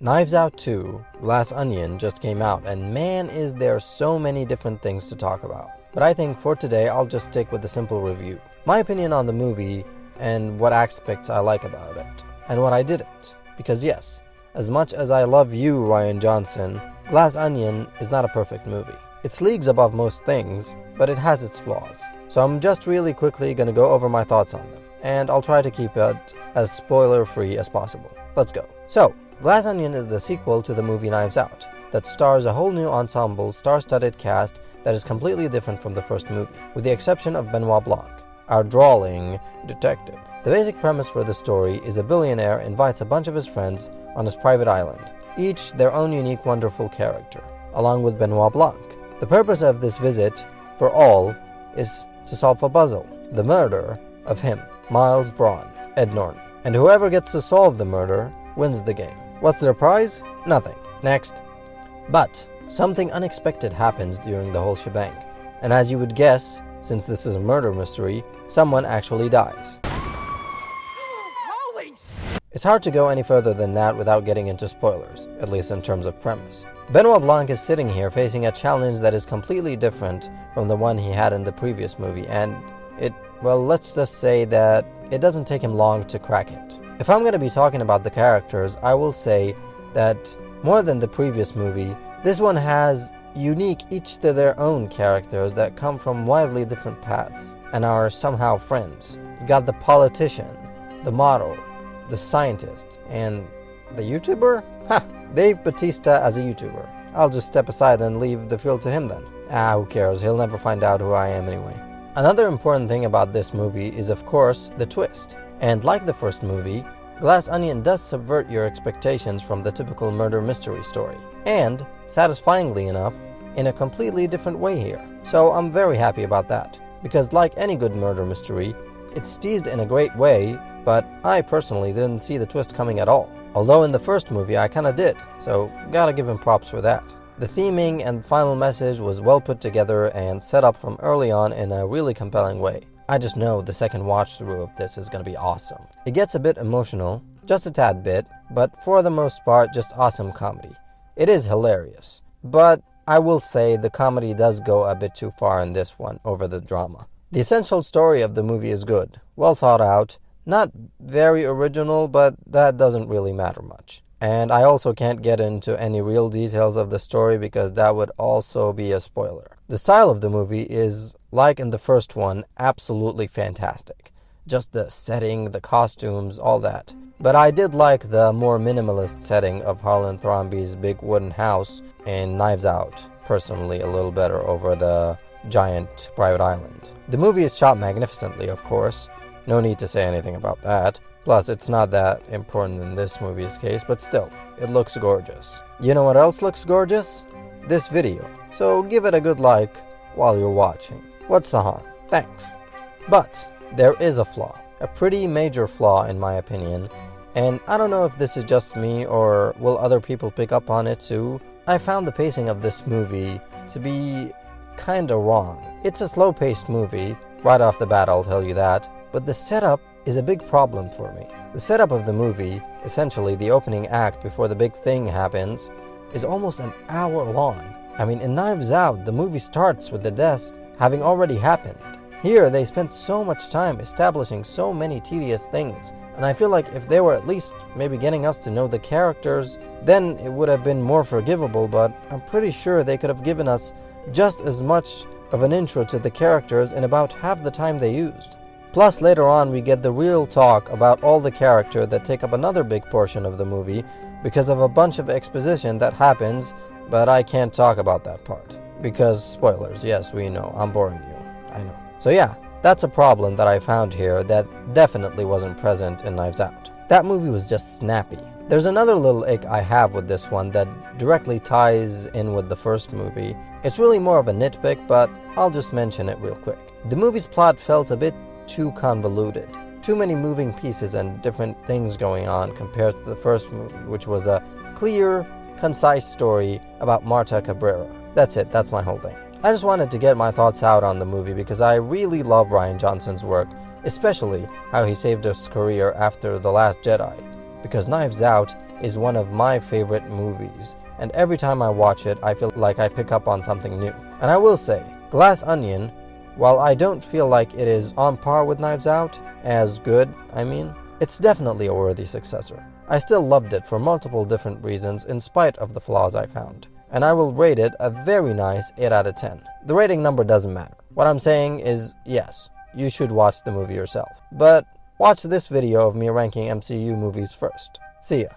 Knives Out 2, Glass Onion just came out, and man is there so many different things to talk about. But I think for today I'll just stick with a simple review. My opinion on the movie and what aspects I like about it, and what I didn't. Because yes, as much as I love you, Rian Johnson, Glass Onion is not a perfect movie. It's leagues above most things, but it has its flaws. So I'm just really quickly gonna go over my thoughts on them, and I'll try to keep it as spoiler-free as possible. Let's go. So, Glass Onion is the sequel to the movie Knives Out, that stars a whole new ensemble, star-studded cast that is completely different from the first movie, with the exception of Benoit Blanc, our drawling detective. The basic premise for the story is a billionaire invites a bunch of his friends on his private island, each their own unique wonderful character, along with Benoit Blanc. The purpose of this visit, for all, is to solve a puzzle, the murder of him, Miles Braun, Ed Norton. And whoever gets to solve the murder wins the game. What's their prize? Nothing. Next. But something unexpected happens during the whole shebang. And as you would guess, since this is a murder mystery, someone actually dies. It's hard to go any further than that without getting into spoilers, at least in terms of premise. Benoit Blanc is sitting here facing a challenge that is completely different from the one he had in the previous movie, and let's just say that it doesn't take him long to crack it. If I'm going to be talking about the characters, I will say that more than the previous movie, this one has unique each to their own characters that come from widely different paths and are somehow friends. You got the politician, the model, the scientist, and the YouTuber? Dave Bautista as a YouTuber. I'll just step aside and leave the field to him then. Who cares, he'll never find out who I am anyway. Another important thing about this movie is of course the twist. And like the first movie, Glass Onion does subvert your expectations from the typical murder mystery story. And, satisfyingly enough, in a completely different way here. So I'm very happy about that. Because like any good murder mystery, it's teased in a great way, but I personally didn't see the twist coming at all. Although in the first movie I kinda did, so gotta give him props for that. The theming and final message was well put together and set up from early on in a really compelling way. I just know the second watch through of this is gonna be awesome. It gets a bit emotional, just a tad bit, but for the most part just awesome comedy. It is hilarious, but I will say the comedy does go a bit too far in this one over the drama. The essential story of the movie is good, well thought out, not very original, but that doesn't really matter much. And I also can't get into any real details of the story because that would also be a spoiler. The style of the movie is, like in the first one, absolutely fantastic. Just the setting, the costumes, all that. But I did like the more minimalist setting of Harlan Thrombey's big wooden house in Knives Out, personally a little better over the giant private island. The movie is shot magnificently, of course. No need to say anything about that. Plus, it's not that important in this movie's case, but still, it looks gorgeous. You know what else looks gorgeous? This video. So give it a good like while you're watching. What's the harm? Thanks. But there is a flaw. A pretty major flaw in my opinion. And I don't know if this is just me or will other people pick up on it too. I found the pacing of this movie to be kinda wrong. It's a slow-paced movie. Right off the bat, I'll tell you that. But the setup is a big problem for me. The setup of the movie, essentially the opening act before the big thing happens, is almost an hour long. I mean, in Knives Out, the movie starts with the deaths having already happened. Here, they spent so much time establishing so many tedious things, and I feel like if they were at least maybe getting us to know the characters, then it would have been more forgivable, but I'm pretty sure they could have given us just as much of an intro to the characters in about half the time they used. Plus, later on, we get the real talk about all the character that take up another big portion of the movie because of a bunch of exposition that happens, but I can't talk about that part. Because, spoilers, yes, we know, I'm boring you, I know. So yeah, that's a problem that I found here that definitely wasn't present in Knives Out. That movie was just snappy. There's another little ick I have with this one that directly ties in with the first movie. It's really more of a nitpick, but I'll just mention it real quick. The movie's plot felt a bit too convoluted. Too many moving pieces and different things going on compared to the first movie, which was a clear, concise story about Marta Cabrera. That's it, that's my whole thing. I just wanted to get my thoughts out on the movie because I really love Rian Johnson's work, especially how he saved his career after The Last Jedi, because Knives Out is one of my favorite movies, and every time I watch it, I feel like I pick up on something new. And I will say, Glass Onion, while I don't feel like it is on par with Knives Out, as good, it's definitely a worthy successor. I still loved it for multiple different reasons in spite of the flaws I found. And I will rate it a very nice 8 out of 10. The rating number doesn't matter. What I'm saying is, yes, you should watch the movie yourself. But watch this video of me ranking MCU movies first. See ya.